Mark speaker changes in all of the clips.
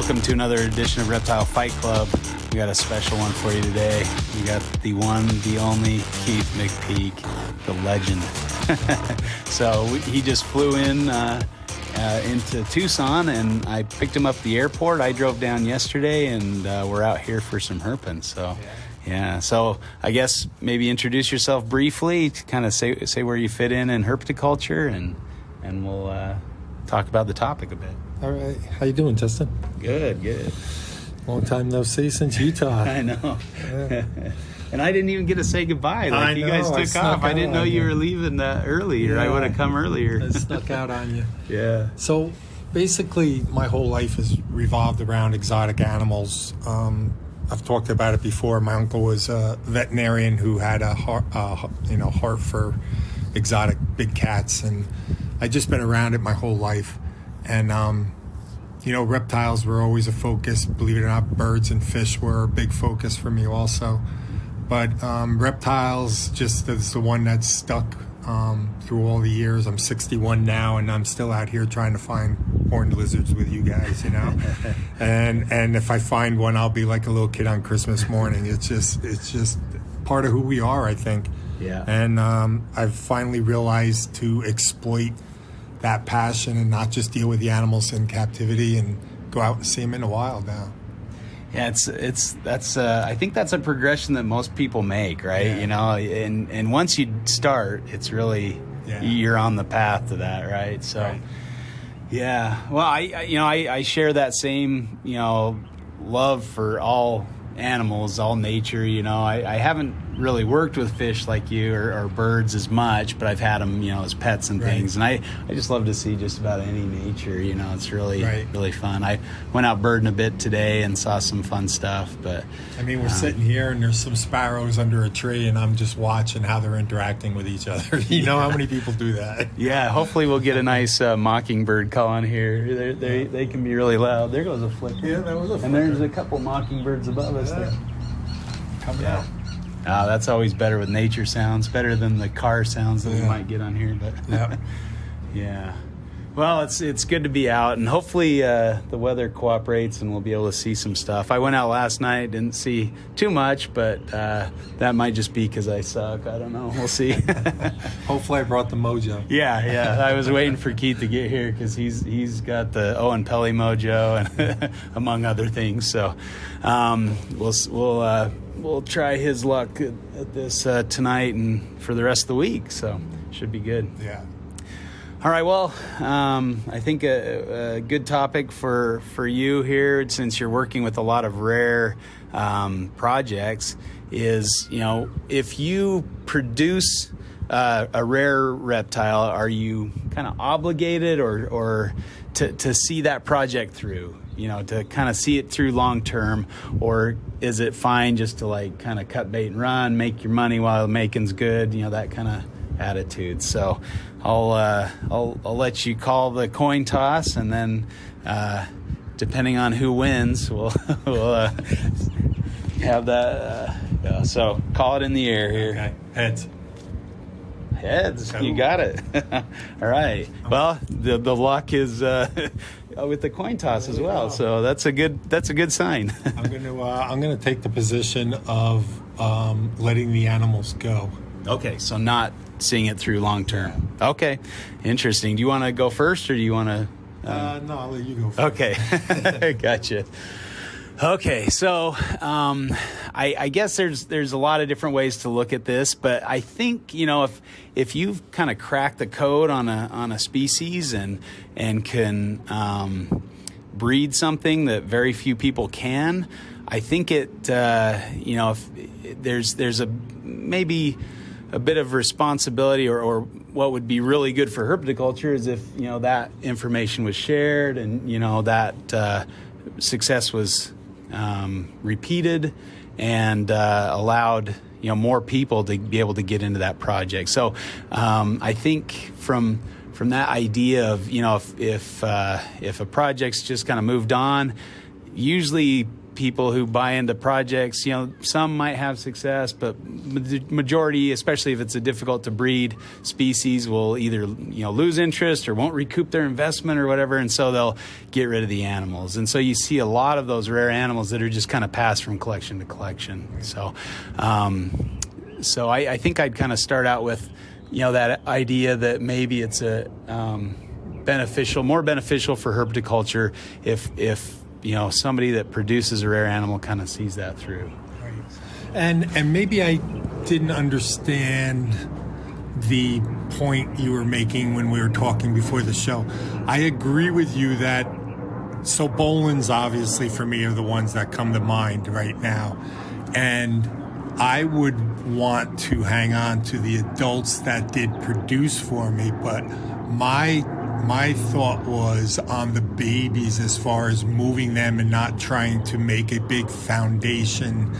Speaker 1: welcome to another edition of Reptile Fight Club. We got a special one for you today. We got the one, the only Keith McPeak, the legend. So he just flew in into Tucson, and I picked him up at the airport. I drove down yesterday, and we're out here for some herping. So, yeah. So I guess maybe introduce yourself briefly to kind of say where you fit in herpetoculture, and we'll talk about the topic a bit.
Speaker 2: All right. How you doing, Justin?
Speaker 1: Good.
Speaker 2: Long time no see since Utah.
Speaker 1: I know.
Speaker 2: Yeah.
Speaker 1: And I didn't even get to say goodbye. Like, you guys took off. I didn't know you were leaving early, or I would have come earlier.
Speaker 2: I snuck out on you.
Speaker 1: Yeah.
Speaker 2: So basically, my whole life has revolved around exotic animals. I've talked about it before. My uncle was a veterinarian who had a heart for exotic big cats, and I've just been around it my whole life. And reptiles were always a focus. Believe it or not, birds and fish were a big focus for me also. But reptiles just is the one that's stuck through all the years. I'm 61 now, and I'm still out here trying to find horned lizards with you guys, and if I find one, I'll be like a little kid on Christmas morning. It's just part of who we are, I think.
Speaker 1: Yeah.
Speaker 2: And I've finally realized to exploit that passion and not just deal with the animals in captivity and go out and see them in the wild now.
Speaker 1: Yeah, I think that's a progression that most people make, right?
Speaker 2: Yeah.
Speaker 1: And once you start, it's really, you're on the path to that, right? So,
Speaker 2: right.
Speaker 1: Yeah. Well, I share that same, love for all animals, all nature. I haven't really worked with fish like you or birds as much, but I've had them, as pets and things. And I just love to see just about any nature. It's really, really fun. I went out birding a bit today and saw some fun stuff. But
Speaker 2: I mean, we're sitting here and there's some sparrows under a tree, and I'm just watching how they're interacting with each other. You know how many people do that?
Speaker 1: Yeah. Hopefully we'll get a nice mockingbird call on here. They can be really loud. There goes a flicker.
Speaker 2: Yeah, that was a flicker.
Speaker 1: And there's a couple mockingbirds above us there.
Speaker 2: Coming out.
Speaker 1: That's always better with nature sounds, better than the car sounds that we might get on here. But yeah. Well, it's good to be out, and hopefully the weather cooperates and we'll be able to see some stuff. I went out last night, didn't see too much, but that might just be because I suck. I don't know. We'll see.
Speaker 2: Hopefully I brought the mojo.
Speaker 1: Yeah. I was waiting for Keith to get here because he's got the Owen Pelly mojo, and among other things. So we'll try his luck at this tonight and for the rest of the week. So should be good.
Speaker 2: Yeah.
Speaker 1: All right, well, I think a good topic for you here, since you're working with a lot of rare projects, is, if you produce a rare reptile, are you kind of obligated or to see that project through, to kind of see it through long term, or is it fine just to kind of cut bait and run, make your money while the making's good, that kind of attitude? So I'll let you call the coin toss, and then depending on who wins, we'll have that. So call it in the air here.
Speaker 2: Okay.
Speaker 1: Heads. You got it. All right. Well, the luck is with the coin toss as well. So that's a good sign.
Speaker 2: I'm gonna take the position of letting the animals go.
Speaker 1: Okay, so not seeing it through long term. Okay, interesting. Do you want to go first, or do you want to?
Speaker 2: No, I'll let you go first.
Speaker 1: Okay, gotcha. Okay, so I guess there's a lot of different ways to look at this, but I think if you've kind of cracked the code on a species and can breed something that very few people can, I think it if there's maybe a bit of responsibility, or what would be really good for herpetoculture is if that information was shared, and that success was repeated and allowed more people to be able to get into that project. So I think from that idea of if a project's just kind of moved on, usually people who buy into projects, some might have success, but the majority, especially if it's a difficult to breed species, will either lose interest or won't recoup their investment or whatever, and so they'll get rid of the animals. And so you see a lot of those rare animals that are just kind of passed from collection to collection. So I think I'd kind of start out with that idea that maybe it's a more beneficial for herpetoculture if somebody that produces a rare animal kind of sees that through.
Speaker 2: Right. And maybe I didn't understand the point you were making when we were talking before the show. I agree with you that, so Boelens obviously for me are the ones that come to mind right now. And I would want to hang on to the adults that did produce for me, but my thought was on the babies as far as moving them and not trying to make a big foundation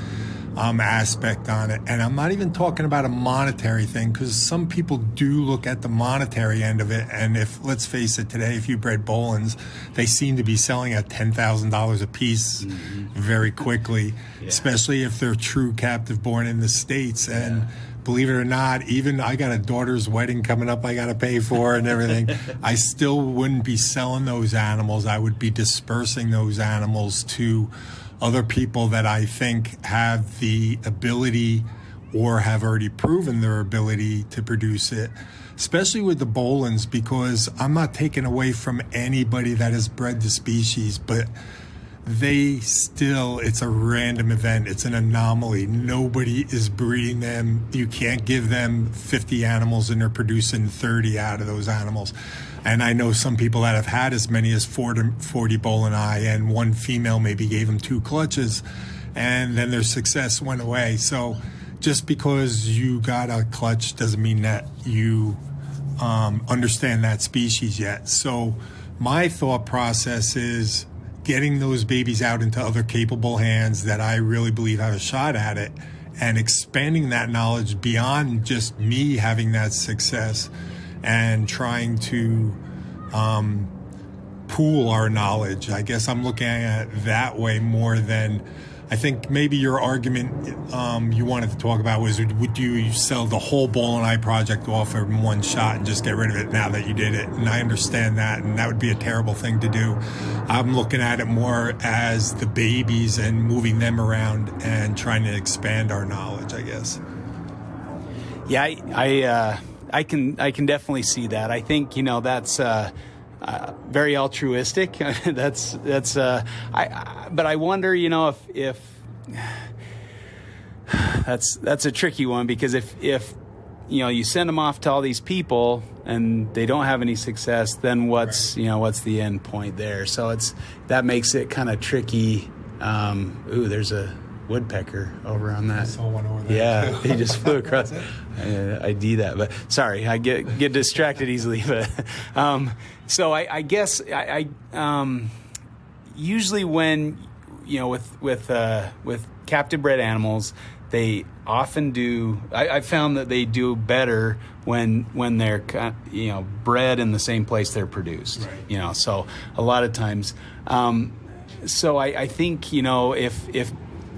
Speaker 2: aspect on it. And I'm not even talking about a monetary thing, because some people do look at the monetary end of it. And let's face it, today, if you bred Boelens, they seem to be selling at $10,000 a piece very quickly, especially if they're true captive born in the States. And believe it or not, even I got a daughter's wedding coming up I got to pay for and everything. I still wouldn't be selling those animals. I would be dispersing those animals to other people that I think have the ability or have already proven their ability to produce it, especially with the Boelens, because I'm not taking away from anybody that has bred the species, but it's a random event. It's an anomaly. Nobody is breeding them. You can't give them 50 animals and they're producing 30 out of those animals. And I know some people that have had as many as 40 Boeleni, and one female maybe gave them 2 clutches, and then their success went away. So just because you got a clutch doesn't mean that you understand that species yet. So my thought process is getting those babies out into other capable hands that I really believe have a shot at it, and expanding that knowledge beyond just me having that success, and trying to pool our knowledge. I guess I'm looking at it that way more than, I think maybe your argument you wanted to talk about was, would you sell the whole Boeleni project off in one shot and just get rid of it now that you did it? And I understand that, and that would be a terrible thing to do. I'm looking at it more as the babies and moving them around and trying to expand our knowledge, I guess.
Speaker 1: Yeah, I can definitely see that. I think that's very altruistic. But I wonder, if that's a tricky one, because if you send them off to all these people and they don't have any success, then what's the end point there? So that makes it kind of tricky. There's a woodpecker over on that.
Speaker 2: I saw one over there.
Speaker 1: Yeah, he just flew across. I do that, but sorry, I get distracted easily. But so I guess I usually when with captive bred animals, they often do. I found that they do better when they're bred in the same place they're produced. Right. So a lot of times. So I think if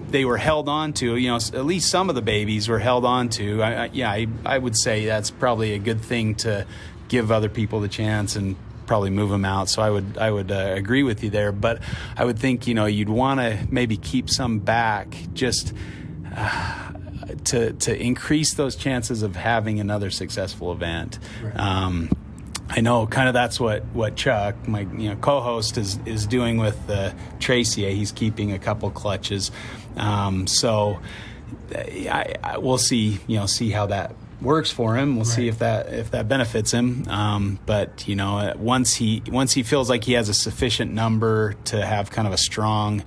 Speaker 1: they were held on to, at least some of the babies were held on to. I would say that's probably a good thing to give other people the chance and probably move them out. So I would agree with you there. But I would think you'd want to maybe keep some back just to increase those chances of having another successful event. Right. I know kind of that's what Chuck, my co-host, is doing with Tracy. He's keeping a couple clutches. So we'll see how that works for him. We'll see if that benefits him. But once he feels like he has a sufficient number to have kind of a strong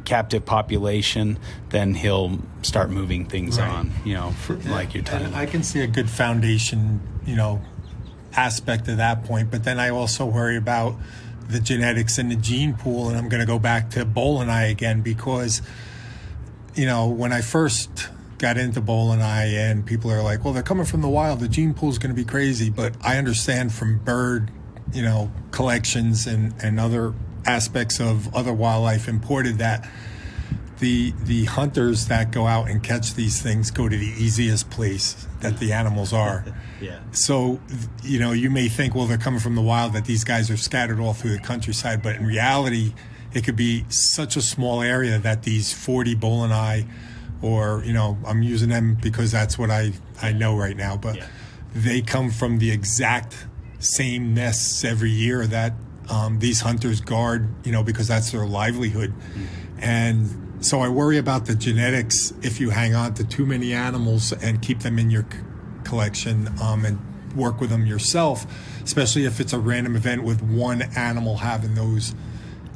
Speaker 1: captive population, then he'll start moving things on. Like you're talking.
Speaker 2: And I can see a good foundation, aspect of that point, but then I also worry about the genetics and the gene pool, and I'm going to go back to Boeleni again, because when I first got into Boeleni and people are like, well, they're coming from the wild, the gene pool is going to be crazy, but I understand from bird collections and other aspects of other wildlife imported that the hunters that go out and catch these things go to the easiest place that the animals are.
Speaker 1: Yeah.
Speaker 2: So, you may think, well, they're coming from the wild, that these guys are scattered all through the countryside, but in reality, it could be such a small area that these 40 Boeleni, or, I'm using them because that's what I know right now, but they come from the exact same nests every year that these hunters guard, because that's their livelihood. Mm-hmm. And so I worry about the genetics if you hang on to too many animals and keep them in your collection and work with them yourself, especially if it's a random event with one animal having those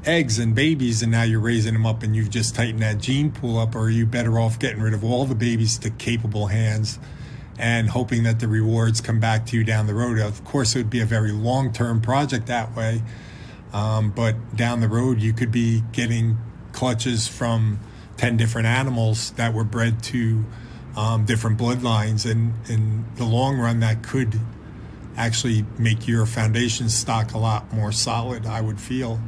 Speaker 2: eggs and babies, and now you're raising them up and you've just tightened that gene pool up. Or are you better off getting rid of all the babies to capable hands and hoping that the rewards come back to you down the road? Of course, it would be a very long-term project that way, but down the road you could be getting clutches from 10 different animals that were bred to different bloodlines, and in the long run that could actually make your foundation stock a lot more solid, I would feel.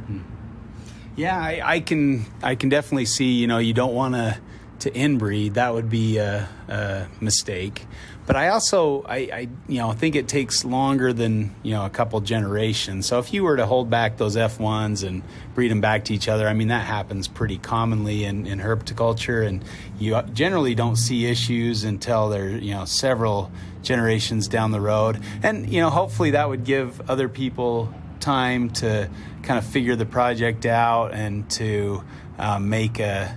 Speaker 1: Yeah, I can definitely see, you don't want to inbreed. That would be a mistake. But I also, I think it takes longer than, a couple generations. So if you were to hold back those F1s and breed them back to each other, that happens pretty commonly in herpetoculture, and you generally don't see issues until they're, several generations down the road. And, hopefully that would give other people time to kind of figure the project out and to make a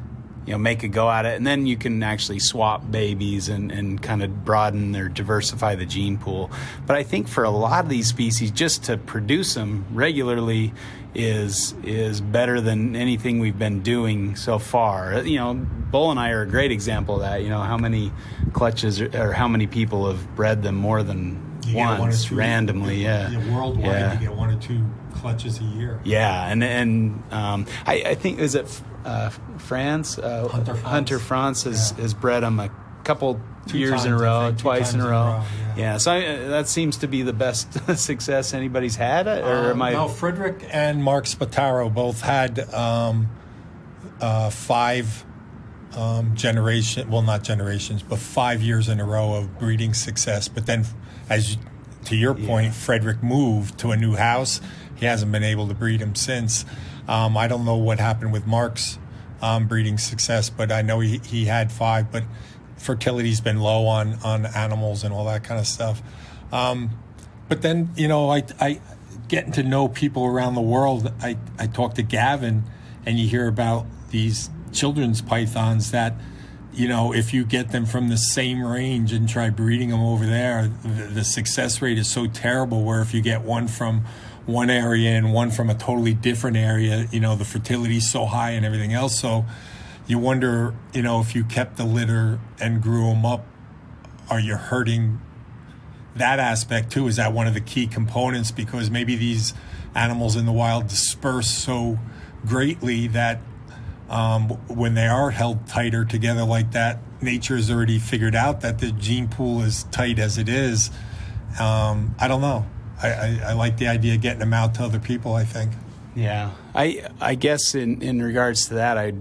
Speaker 1: go at it, and then you can actually swap babies and kind of broaden or diversify the gene pool. But I think for a lot of these species, just to produce them regularly is better than anything we've been doing so far. Bull and I are a great example of that. How many clutches or how many people have bred them more than once randomly?
Speaker 2: Worldwide, you get 1 or 2 clutches a year.
Speaker 1: Yeah, and I think, is it France? Hunter France has bred them a couple years in a row, twice in a row. Yeah, so that seems to be the best success anybody's had. Or am I?
Speaker 2: No, Frederick and Mark Spataro both had 5 not generations, but 5 years in a row of breeding success. But then, to your point, Frederick moved to a new house. He hasn't been able to breed him since. I don't know what happened with Mark's breeding success, but I know he had 5, but fertility's been low on animals and all that kind of stuff. But then, I getting to know people around the world, I talk to Gavin, and you hear about these children's pythons that, if you get them from the same range and try breeding them over there, the success rate is so terrible, where if you get one from one area and one from a totally different area, the fertility is so high and everything else. So you wonder, if you kept the litter and grew them up, are you hurting that aspect too? Is that one of the key components? Because maybe these animals in the wild disperse so greatly that when they are held tighter together like that, nature has already figured out that the gene pool is tight as it is. I don't know. I like the idea of getting them out to other people, I think.
Speaker 1: Yeah. I guess in regards to that, I'd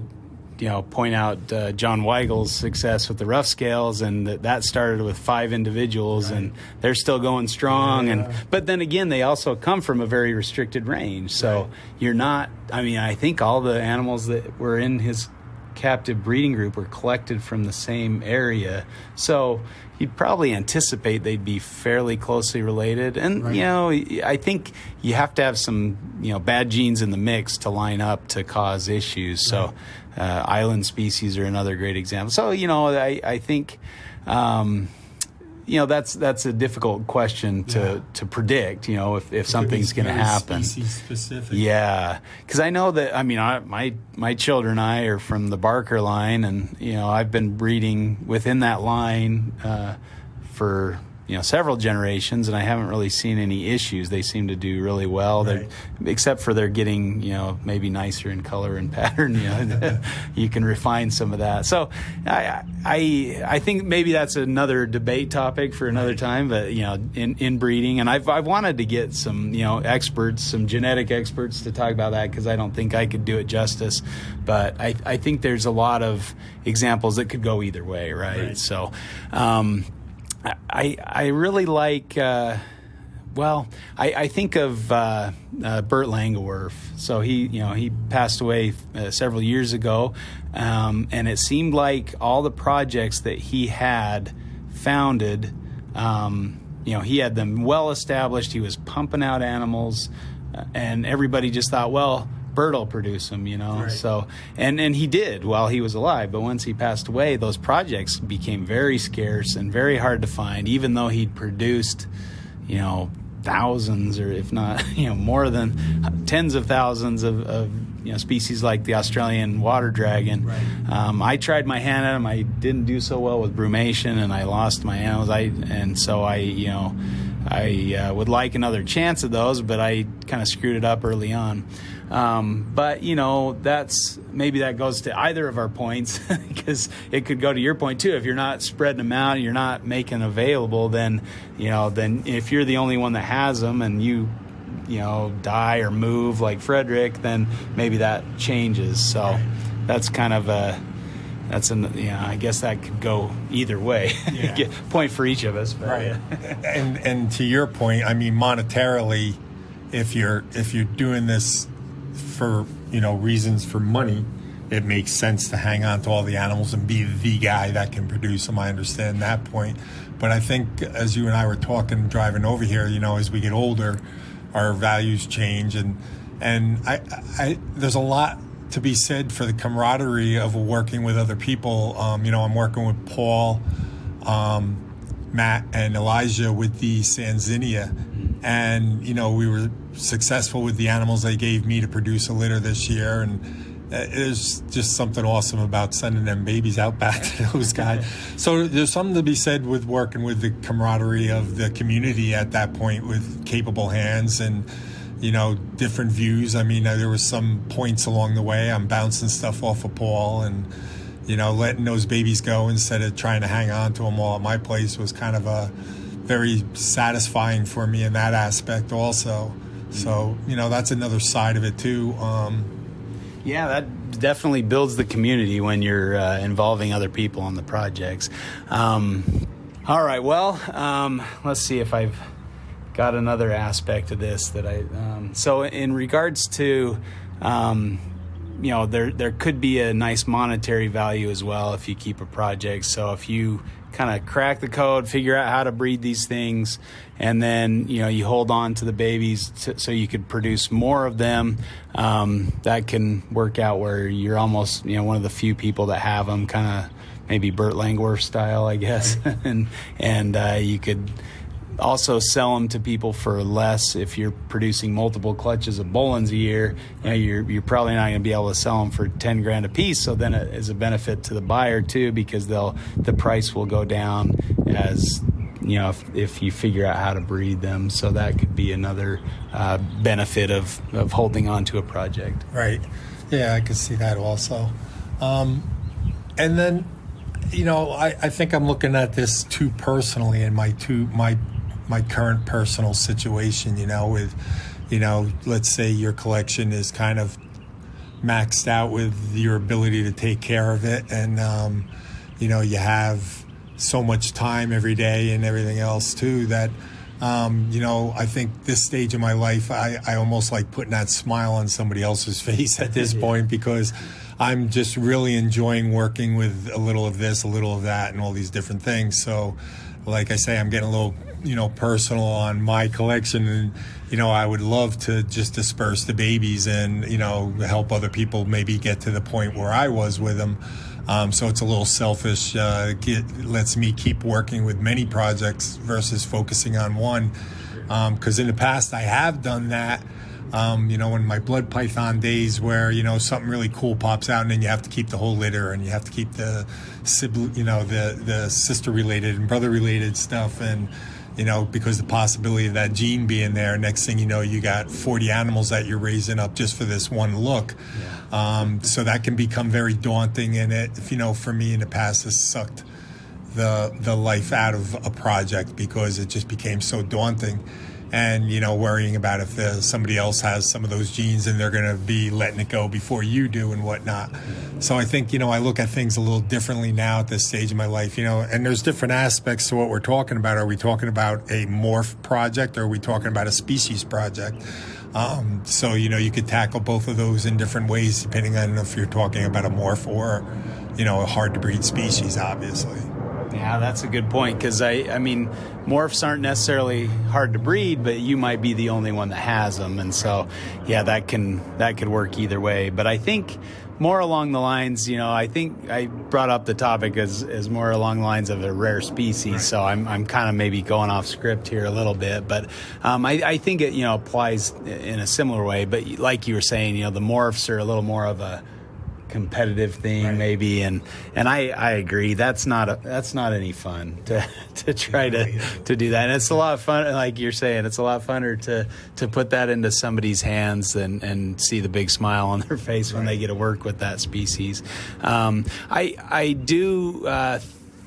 Speaker 1: point out John Weigel's success with the rough scales, and that started with 5 individuals, right. And they're still going strong. Yeah. But then again, they also come from a very restricted range. So you're not, I think all the animals that were in his captive breeding group were collected from the same area. So you'd probably anticipate they'd be fairly closely related. And, I think you have to have some, bad genes in the mix to line up to cause issues. Right. So island species are another great example. So, I think, that's a difficult question to predict, if something's going to happen.
Speaker 2: Species specific.
Speaker 1: Yeah. Because I know that, my children and I are from the Barker line, and, I've been breeding within that line for several generations, and I haven't really seen any issues. They seem to do really well.
Speaker 2: Right.
Speaker 1: Except for they're getting, maybe nicer in color and pattern. You can refine some of that. So I think maybe that's another debate topic for another time. But in breeding, and I've wanted to get some experts, some genetic experts, to talk about that, because I don't think I could do it justice. But I think there's a lot of examples that could go either way, right? So. I really like, I think of Bert Langewerf. So he passed away several years ago, and it seemed like all the projects that he had founded, he had them well established. He was pumping out animals, and everybody just thought, well, Bert will produce them,
Speaker 2: Right.
Speaker 1: So, and he did while he was alive. But once he passed away, those projects became very scarce and very hard to find, even though he'd produced, thousands, or if not, more than tens of thousands of species like the Australian water dragon.
Speaker 2: Right.
Speaker 1: I tried my hand at them. I didn't do so well with brumation, and I lost my animals. I would like another chance at those, but I kind of screwed it up early on. But maybe that goes to either of our points, because it could go to your point too. If you're not spreading them out, you're not making available, then if you're the only one that has them and you die or move like Frederick, then maybe that changes. So that's kind of I guess that could go either way.
Speaker 2: Yeah.
Speaker 1: Point for each of us. But,
Speaker 2: right. And to your point, I mean, monetarily, if you're doing this for reasons for money, it makes sense to hang on to all the animals and be the guy that can produce them. I understand that point, but I think, as you and I were talking driving over here, as we get older, our values change, and I there's a lot to be said for the camaraderie of working with other people. I'm working with Paul, Matt, and Elijah with the Sanzinia, and we were successful with the animals they gave me to produce a litter this year, and there's just something awesome about sending them babies out back to those guys. So there's something to be said with working with the camaraderie of the community at that point, with capable hands and different views. I mean, there was some points along the way I'm bouncing stuff off of Paul, and letting those babies go instead of trying to hang on to them all at my place was kind of a very satisfying for me in that aspect also. So that's another side of it too.
Speaker 1: Yeah, that definitely builds the community when you're involving other people on the projects. All right, well, let's see if I've got another aspect of this that so in regards to, there could be a nice monetary value as well if you keep a project. So if you kind of crack the code, figure out how to breed these things, and then you hold on to the babies so you could produce more of them, that can work out where you're almost one of the few people that have them, kind of maybe Bert Langworth style, I guess. and you could also sell them to people for less. If you're producing multiple clutches of Bolins a year, you're probably not going to be able to sell them for $10,000 a piece. So then it is a benefit to the buyer too, because the price will go down as if you figure out how to breed them. So that could be another benefit of holding on to a project.
Speaker 2: Right. Yeah, I could see that also. And then, I think I'm looking at this too personally in my current personal situation, with, let's say your collection is kind of maxed out with your ability to take care of it. And, you have so much time every day and everything else too, that, I think this stage of my life, I almost like putting that smile on somebody else's face at this point, because I'm just really enjoying working with a little of this, a little of that, and all these different things. So, like I say, I'm getting a little, personal on my collection, and, I would love to just disperse the babies and, help other people maybe get to the point where I was with them. So it's a little selfish. Lets me keep working with many projects versus focusing on one. Because in the past I have done that. In my blood python days, where something really cool pops out, and then you have to keep the whole litter, and you have to keep the sibling, the sister related and brother related stuff, and because the possibility of that gene being there, next thing you know, you got 40 animals that you're raising up just for this one look. So that can become very daunting. And for me in the past, this sucked the life out of a project because it just became so daunting. And, worrying about if somebody else has some of those genes and they're going to be letting it go before you do and whatnot. So I think, I look at things a little differently now at this stage of my life, and there's different aspects to what we're talking about. Are we talking about a morph project, or are we talking about a species project? So, you could tackle both of those in different ways, depending on if you're talking about a morph or, a hard to breed species, obviously.
Speaker 1: Yeah, that's a good point, because I mean, morphs aren't necessarily hard to breed, but you might be the only one that has them, and so yeah, that could work either way. But I think more along the lines, I think I brought up the topic as more along the lines of a rare species, right. So I'm kind of maybe going off script here a little bit, but I think it applies in a similar way. But like you were saying, the morphs are a little more of a competitive thing, right. Maybe, and I agree, that's not any fun to try to do that. And it's a lot of fun, like you're saying, it's a lot funner to put that into somebody's hands and see the big smile on their face, right, when they get to work with that species. I do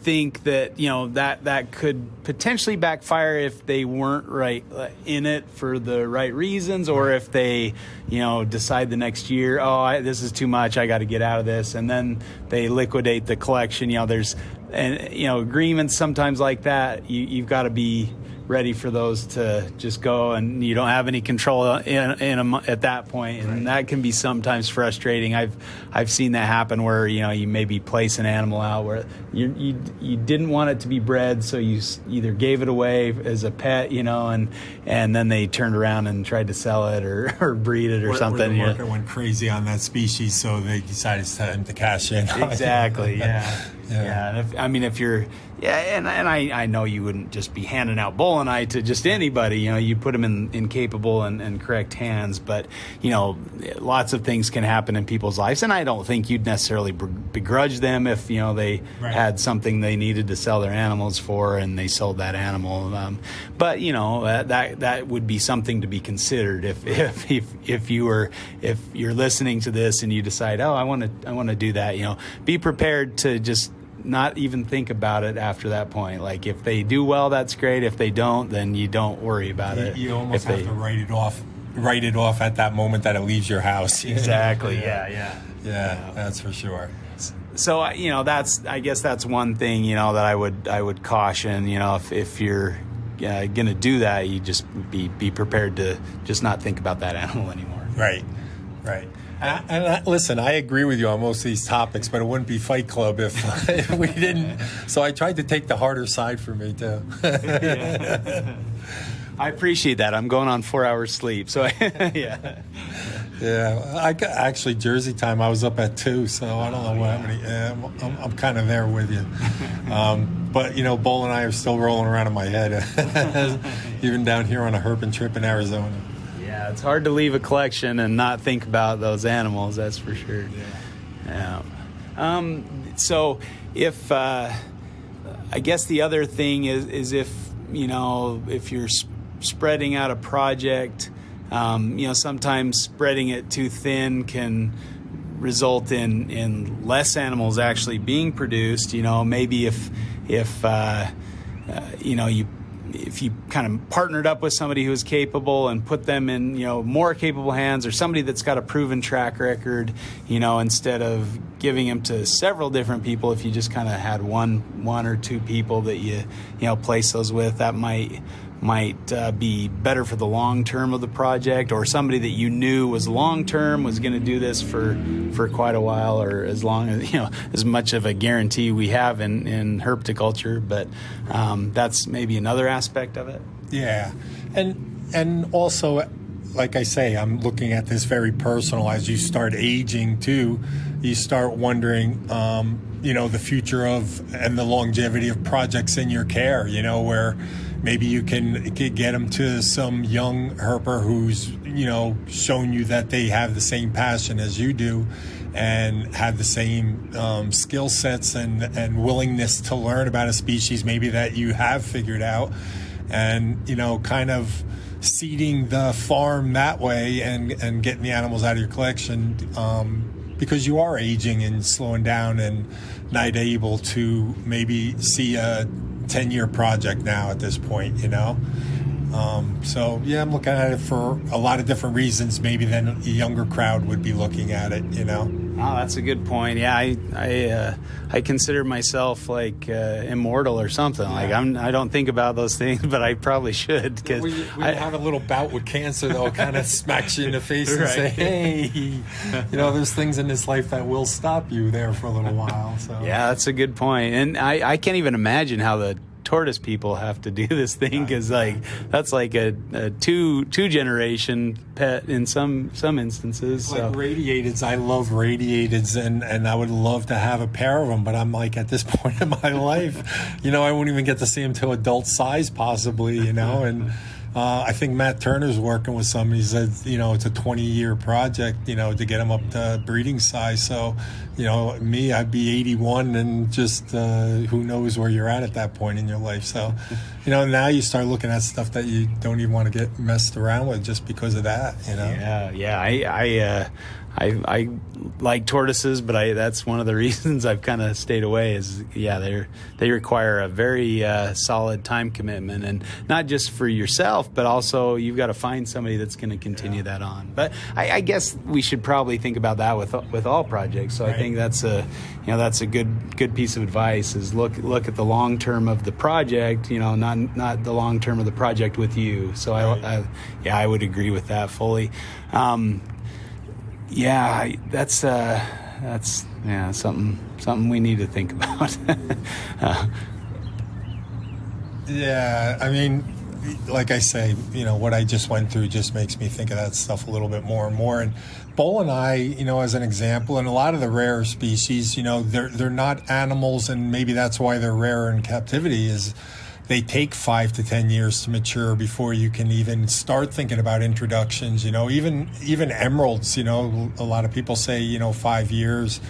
Speaker 1: think that that could potentially backfire if they weren't right in it for the right reasons, or if they decide the next year, this is too much, I got to get out of this, and then they liquidate the collection. There's agreements sometimes like that. You've got to be ready for those to just go, and you don't have any control at that point, and right, that can be sometimes frustrating. I've seen that happen where you maybe place an animal out where you didn't want it to be bred, so you either gave it away as a pet, and then they turned around and tried to sell it or breed it or something.
Speaker 2: Or the market went crazy on that species, so they decided it's time to cash in.
Speaker 1: Exactly. Yeah. If you're, and I know you wouldn't just be handing out Bolinite to just anybody. You put them in capable and correct hands. But lots of things can happen in people's lives, and I don't think you'd necessarily begrudge them if they right, had something they needed to sell their animals for, and they sold that animal. But that would be something to be considered if you're listening to this and you decide, I want to do that. Be prepared to just not even think about it after that point. Like, if they do well, that's great. If they don't, then you don't worry about it.
Speaker 2: You almost have to write it off at that moment that it leaves your house.
Speaker 1: Exactly.
Speaker 2: Yeah, that's for sure.
Speaker 1: So I guess that's one thing that I would caution. If you're gonna do that, you just be prepared to just not think about that animal anymore.
Speaker 2: Right. Listen, I agree with you on most of these topics, but it wouldn't be Fight Club if we didn't. So I tried to take the harder side for me, too.
Speaker 1: Yeah. I appreciate that. I'm going on 4 hours sleep, so yeah.
Speaker 2: Yeah, actually, Jersey time, I was up at 2, so I don't know how many. Yeah, I'm kind of there with you. But, Bull and I are still rolling around in my head, even down here on a herping trip in Arizona.
Speaker 1: Yeah, it's hard to leave a collection and not think about those animals, that's for sure. Yeah. So if, I guess the other thing is if you're spreading out a project, sometimes spreading it too thin can result in less animals actually being produced. Maybe if you kind of partnered up with somebody who is capable and put them in, more capable hands, or somebody that's got a proven track record, instead of giving them to several different people, if you just kind of had one or two people that you place those with, that might be better for the long term of the project, or somebody that you knew was long term, was going to do this for quite a while, or as long as as much of a guarantee we have in herpetoculture. But that's maybe another aspect of it.
Speaker 2: Yeah, and also, like I say, I'm looking at this very personal. As you start aging too, you start wondering, the future of and the longevity of projects in your care. Where maybe you can get them to some young herper who's, shown you that they have the same passion as you do and have the same skill sets and willingness to learn about a species maybe that you have figured out. and, kind of seeding the farm that way and getting the animals out of your collection, because you are aging and slowing down and not able to maybe see a 10-year project now at this point, So, yeah, I'm looking at it for a lot of different reasons maybe than a younger crowd would be looking at it,
Speaker 1: Oh, that's a good point. Yeah, I consider myself like immortal or something. Like I don't think about those things, but I probably should, because
Speaker 2: we have a little bout with cancer that'll kind of smack you in the face and say, "Hey, there's things in this life that will stop you there for a little while." So
Speaker 1: yeah, that's a good point, and I can't even imagine how the tortoise people have to do this thing, because that's like a two generation pet in some instances.
Speaker 2: Like radiateds, I love radiateds, and I would love to have a pair of them, but I'm like, at this point in my life, I won't even get to see them till adult size possibly, and I think Matt Turner's working with some. He said, it's a 20-year project, to get them up to breeding size. So, me, I'd be 81, and just who knows where you're at that point in your life. So, now you start looking at stuff that you don't even want to get messed around with just because of that.
Speaker 1: Yeah. I like tortoises, but that's one of the reasons I've kind of stayed away. Is they require a very solid time commitment, and not just for yourself, but also you've got to find somebody that's going to continue that on. But I guess we should probably think about that with all projects. So I think that's a good piece of advice, is look at the long term of the project, not the long term of the project with you. So I would agree with that fully. That's something we need to think about.
Speaker 2: I mean, like I say, what I just went through just makes me think of that stuff a little bit more and more. And Bull and I, as an example, and a lot of the rare species, they're not animals, and maybe that's why they're rare in captivity, is they take 5 to 10 years to mature before you can even start thinking about introductions. Even emeralds, a lot of people say, 5 years.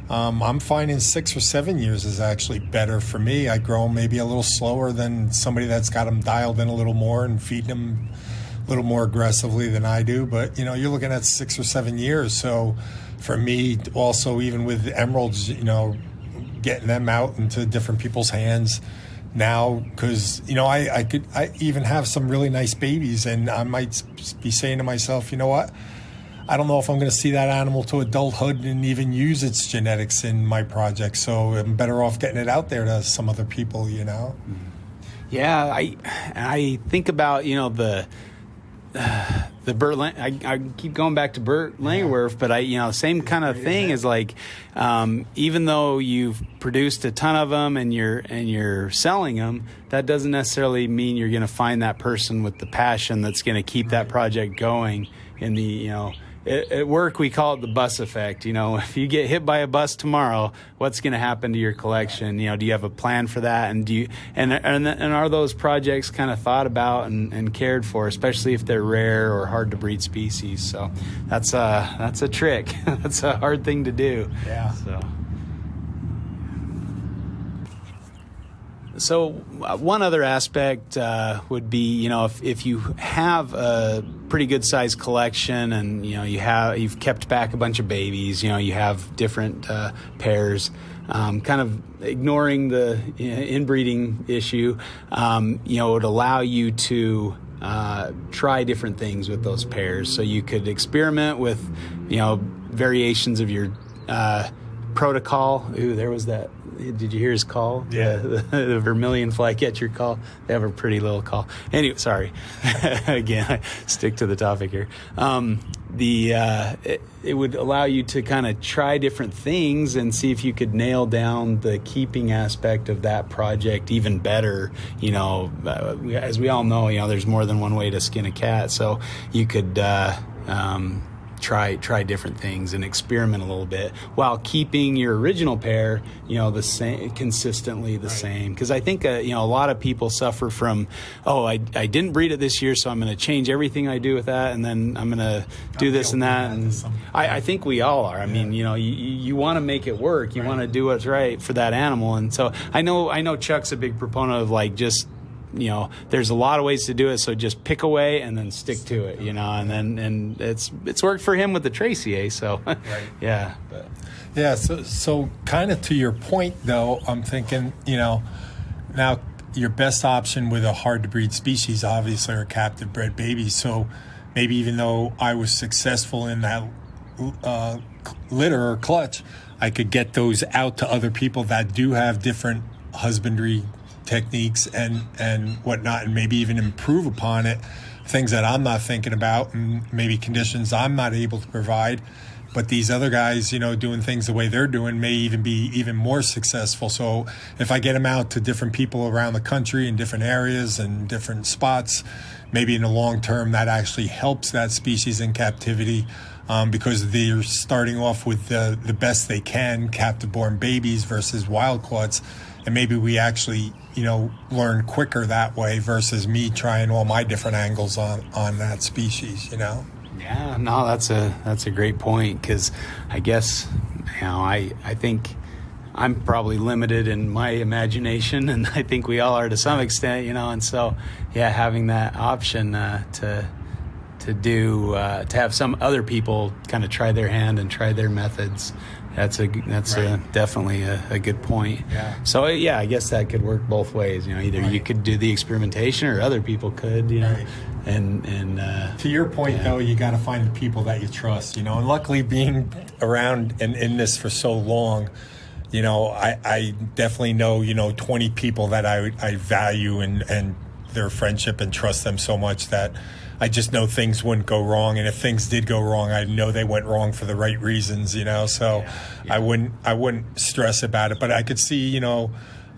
Speaker 2: I'm finding 6 or 7 years is actually better for me. I grow them maybe a little slower than somebody that's got them dialed in a little more and feeding them a little more aggressively than I do. But, you're looking at 6 or 7 years. So for me, also, even with emeralds, getting them out into different people's hands now, because I even have some really nice babies, and I might be saying to myself, what, I don't know if I'm going to see that animal to adulthood and even use its genetics in my project, so I'm better off getting it out there to some other people.
Speaker 1: Yeah, I think about the Burt I keep going back to Burt Langerwerf, but same kind of thing is like, even though you've produced a ton of them and you're selling them, that doesn't necessarily mean you're going to find that person with the passion that's going to keep that project going. In the at work, we call it the bus effect. If you get hit by a bus tomorrow, what's going to happen to your collection? Do you have a plan for that? And and are those projects kind of thought about and cared for, especially if they're rare or hard to breed species? So that's a trick. That's a hard thing to do.
Speaker 2: Yeah.
Speaker 1: So one other aspect would be, if you have a pretty good sized collection, and you've kept back a bunch of babies, you have different pairs, kind of ignoring the inbreeding issue, it would allow you to try different things with those pairs. So you could experiment with, variations of your protocol. Ooh, there was that. Did you hear his call?
Speaker 2: Yeah.
Speaker 1: The Vermilion flycatcher call. They have a pretty little call. Anyway, sorry. Again, I stick to the topic here. It would allow you to kind of try different things and see if you could nail down the keeping aspect of that project even better. As we all know, there's more than one way to skin a cat. So you could try different things and experiment a little bit while keeping your original pair, the same, consistently the same. Because I think a lot of people suffer from, I didn't breed it this year, so I'm going to change everything I do with that, and then I'm going to do this and that. And I think we all are. I mean, you want to make it work. You want to do what's right for that animal. And so I know Chuck's a big proponent of just there's a lot of ways to do it. So just pick away and then stick to it, and it's worked for him with the Tracy, so
Speaker 2: right.
Speaker 1: Yeah. But.
Speaker 2: Yeah. So kind of to your point though, I'm thinking, now your best option with a hard to breed species obviously are captive bred babies. So maybe even though I was successful in that litter or clutch, I could get those out to other people that do have different husbandry techniques and whatnot, and maybe even improve upon it, things that I'm not thinking about, and maybe conditions I'm not able to provide. But these other guys, doing things the way they're doing may even be even more successful. So if I get them out to different people around the country in different areas and different spots, maybe in the long term that actually helps that species in captivity, because they're starting off with the best they can, captive-born babies versus wild caughts. And maybe we actually, learn quicker that way versus me trying all my different angles on that species,
Speaker 1: Yeah, no, that's a great point, because I guess, I think I'm probably limited in my imagination, and I think we all are to some extent, and so, yeah, having that option to have some other people kind of try their hand and try their methods. That's right. Definitely a good point.
Speaker 2: Yeah.
Speaker 1: So I guess that could work both ways. Either right. You could do the experimentation, or other people could.
Speaker 2: Right.
Speaker 1: And
Speaker 2: to your point though, you got to find the people that you trust. And luckily, being around and in this for so long, I definitely know 20 people that I value and their friendship and trust them so much that I just know things wouldn't go wrong, and if things did go wrong, I know they went wrong for the right reasons, So
Speaker 1: Yeah.
Speaker 2: I wouldn't stress about it. But I could see,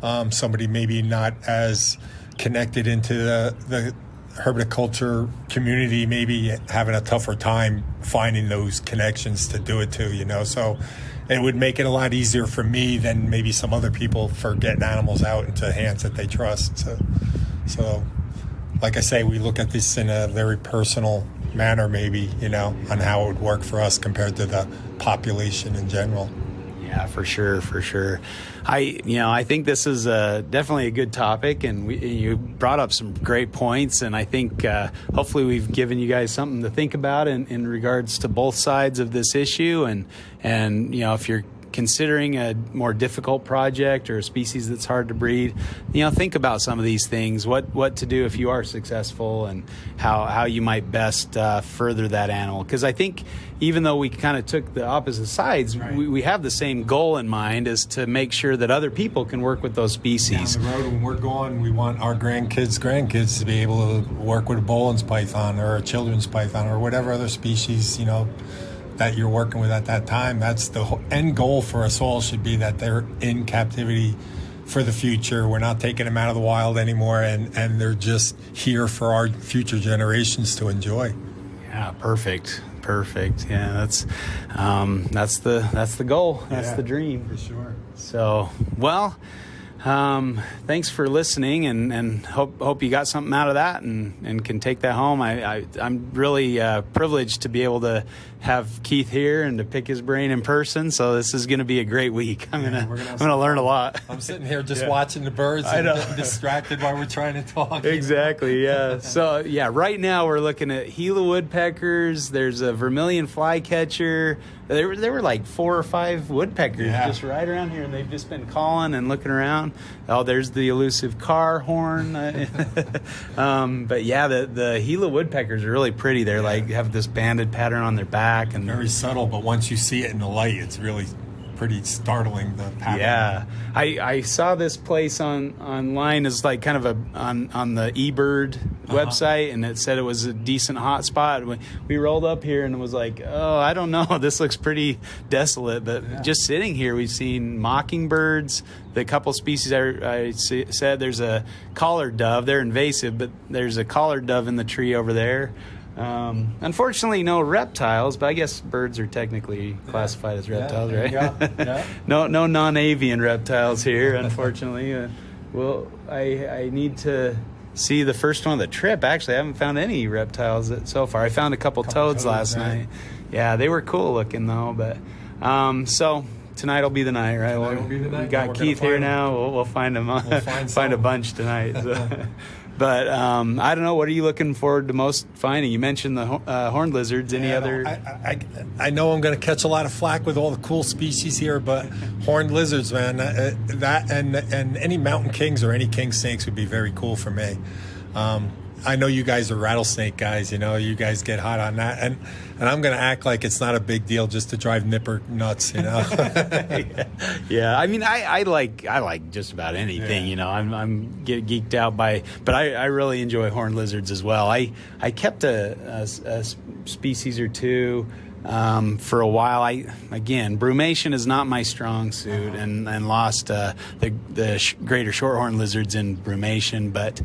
Speaker 2: somebody maybe not as connected into the herpetoculture community, maybe having a tougher time finding those connections to do it to, So it would make it a lot easier for me than maybe some other people for getting animals out into hands that they trust. So like I say, we look at this in a very personal manner, maybe, on how it would work for us compared to the population in general.
Speaker 1: Yeah, for sure. I think this is definitely a good topic, and you brought up some great points, and I think hopefully we've given you guys something to think about in regards to both sides of this issue, and if you're considering a more difficult project or a species that's hard to breed, think about some of these things, what to do if you are successful, and how you might best further that animal. Because I think even though we kind of took the opposite sides, right. we have the same goal in mind, is to make sure that other people can work with those species.
Speaker 2: Down the road, when we're gone, we want our grandkids to be able to work with a Boland's python or a children's python or whatever other species, that you're working with at that time. That's the end goal for us all, should be that they're in captivity for the future. We're not taking them out of the wild anymore, and they're just here for our future generations to enjoy.
Speaker 1: Yeah, perfect. Yeah, that's the goal. That's the dream.
Speaker 2: For sure.
Speaker 1: So, well, thanks for listening, and hope you got something out of that and can take that home. I'm really privileged to be able to have Keith here and to pick his brain in person. So this is going to be a great week. I'm gonna learn a lot.
Speaker 2: I'm sitting here just watching the birds and getting distracted while we're trying to talk.
Speaker 1: Exactly. Yeah. So right now we're looking at Gila woodpeckers. There's a vermilion flycatcher. There were like 4 or 5 woodpeckers just right around here, and they've just been calling and looking around. Oh, there's the elusive car horn. But yeah, the Gila woodpeckers are really pretty. They're like have this banded pattern on their back, and
Speaker 2: very subtle. But once you see it in the light, it's really pretty startling, the pattern.
Speaker 1: Yeah, I saw this place online as like kind of on the eBird website, and it said it was a decent hot spot. We rolled up here and it was like, oh, I don't know, this looks pretty desolate. But just sitting here, we've seen mockingbirds. The couple species I said, there's a collared dove. They're invasive, but there's a collared dove in the tree over there. Unfortunately, no reptiles, but I guess birds are technically classified as reptiles, right?
Speaker 2: Yeah.
Speaker 1: No non-avian reptiles here, unfortunately. Well, I need to see the first one of the trip. Actually, I haven't found any reptiles so far. I found a couple toads last night. Yeah, they were cool looking though. But so tonight will be the night, right?
Speaker 2: Tonight will be the night.
Speaker 1: We got
Speaker 2: We're
Speaker 1: Keith
Speaker 2: gonna
Speaker 1: here
Speaker 2: find
Speaker 1: now. We'll find him.
Speaker 2: We'll
Speaker 1: Find a bunch tonight. So. But I don't know. What are you looking forward to most finding? You mentioned the horned lizards. Any other?
Speaker 2: I know I'm going to catch a lot of flack with all the cool species here, but horned lizards, man, that and any mountain kings or any king snakes would be very cool for me. I know you guys are rattlesnake guys. You guys get hot on that, and I'm going to act like it's not a big deal just to drive Nipper nuts.
Speaker 1: Yeah. I mean, I like just about anything.
Speaker 2: Yeah.
Speaker 1: I'm get geeked out by, but I really enjoy horned lizards as well. I kept a species or two. For a while, brumation is not my strong suit, and lost the greater shorthorn lizards in brumation, but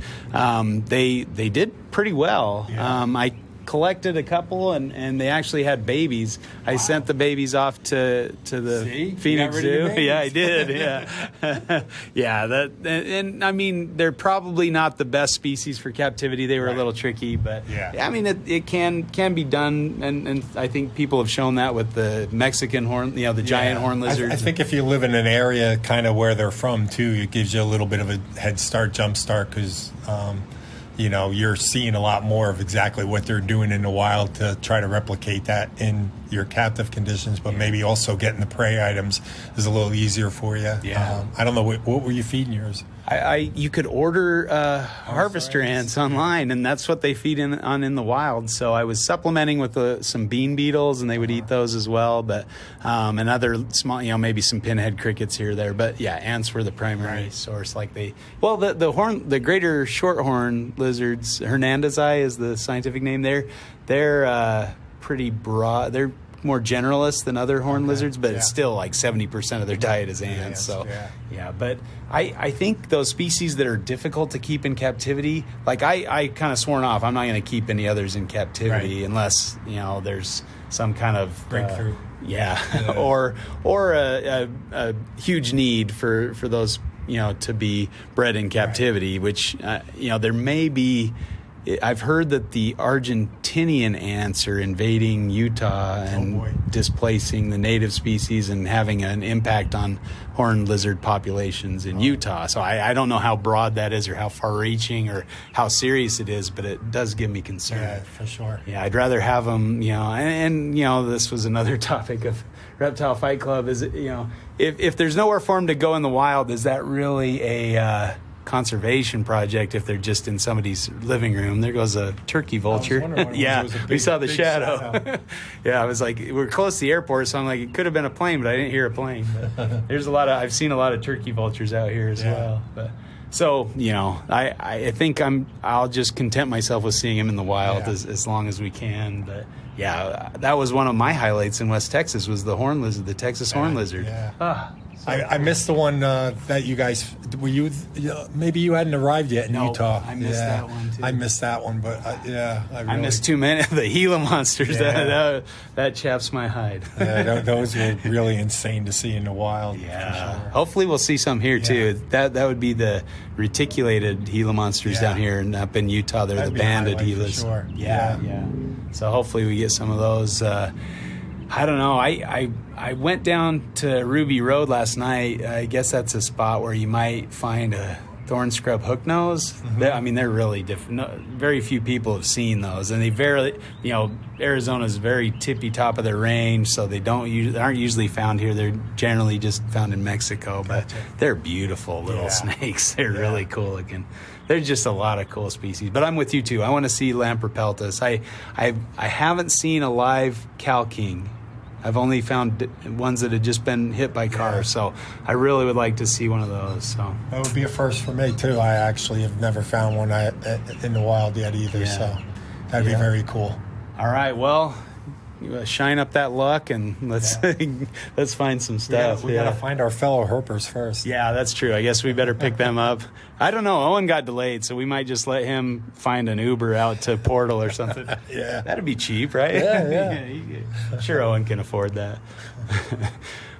Speaker 1: they did pretty well.
Speaker 2: Yeah.
Speaker 1: I collected a couple, and they actually had babies. I sent the babies off to the Phoenix Zoo. Yeah, I did. Yeah, yeah. And I mean, they're probably not the best species for captivity. They were a little tricky, but I mean, it can be done, and I think people have shown that with the Mexican horn, the giant horn lizards.
Speaker 2: I think if you live in an area kind of where they're from too, it gives you a little bit of a head start, jump start, because you're seeing a lot more of exactly what they're doing in the wild to try to replicate that in your captive conditions, but maybe also getting the prey items is a little easier for you.
Speaker 1: Yeah.
Speaker 2: I don't know, what were you feeding yours?
Speaker 1: You could order harvester ants online, and that's what they feed in the wild. So I was supplementing with some bean beetles, and they would eat those as well. But and other small, maybe some pinhead crickets here or there. But yeah, ants were the primary source. The greater shorthorn lizards, Hernandezii is the scientific name. They're pretty broad. They're more generalist than other horned lizards, but it's still like 70% of their diet is ants. So but I think those species that are difficult to keep in captivity, like I kind of sworn off, I'm not going to keep any others in captivity unless there's some kind of
Speaker 2: breakthrough.
Speaker 1: Or a huge need for those to be bred in captivity, which there may be. I've heard that the Argentinian ants are invading Utah and displacing the native species and having an impact on horned lizard populations in Utah. So I don't know how broad that is or how far-reaching or how serious it is, but it does give me concern.
Speaker 2: Yeah, for sure.
Speaker 1: Yeah, I'd rather have them, and this was another topic of Reptile Fight Club, is, if there's nowhere for them to go in the wild, is that really a conservation project if they're just in somebody's living room? There goes a turkey vulture. We saw the shadow. Yeah, I was like, we're close to the airport, so I'm like, it could have been a plane, but I didn't hear a plane. But I've seen a lot of turkey vultures out here as well. But so, I think I'll just content myself with seeing them in the wild as long as we can. But yeah, that was one of my highlights in West Texas, was the horn lizard, the Texas horn lizard.
Speaker 2: I missed the one that you guys were you. Maybe you hadn't arrived yet in Utah.
Speaker 1: I missed that one too.
Speaker 2: I missed that one, but
Speaker 1: I missed too many of the Gila monsters. That chaps my hide.
Speaker 2: Those were really insane to see in the wild.
Speaker 1: Yeah, sure. Hopefully we'll see some here too. That would be the reticulated Gila monsters down here and up in Utah. They're the banded Gilas.
Speaker 2: Sure.
Speaker 1: Yeah. So hopefully we get some of those. I don't know. I went down to Ruby Road last night. I guess that's a spot where you might find a thorn scrub hooknose. Mm-hmm. They're really different. No, very few people have seen those, and Arizona's very tippy top of their range, so they aren't usually found here. They're generally just found in Mexico, but they're beautiful little snakes. They're really cool looking. There's just a lot of cool species. But I'm with you too. I want to see Lamprepeltis. I haven't seen a live cow king. I've only found ones that had just been hit by cars, so I really would like to see one of those. So
Speaker 2: that would be a first for me too. I actually have never found one in the wild yet either, so that'd be very cool.
Speaker 1: All right, well, shine up that luck and let's find some stuff.
Speaker 2: We gotta find our fellow herpers first.
Speaker 1: Yeah, that's true. I guess we better pick them up. I don't know. Owen got delayed, so we might just let him find an Uber out to Portal or something. That'd be cheap, right?
Speaker 2: Yeah.
Speaker 1: I'm sure Owen can afford that.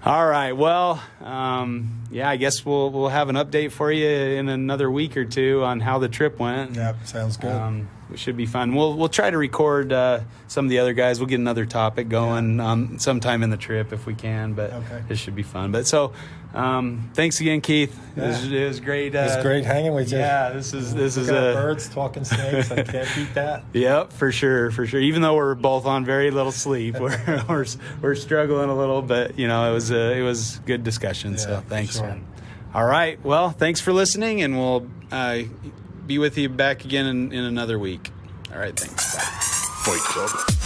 Speaker 1: All right. Well, I guess we'll have an update for you in another week or two on how the trip went.
Speaker 2: Yep, sounds good.
Speaker 1: should be fun. We'll try to record some of the other guys. We'll get another topic going sometime in the trip if we can, but it should be fun. But so thanks again, Keith. It was great.
Speaker 2: It was great hanging with you.
Speaker 1: Yeah, this is
Speaker 2: birds, talking snakes. I can't beat that.
Speaker 1: Yep, for sure. Even though we're both on very little sleep, we're struggling a little, but it was good discussion. So thanks,
Speaker 2: sure.
Speaker 1: man. All right. Well, thanks for listening, and we'll be with you back again in another week. All right. Thanks. Bye.
Speaker 3: Fight Club.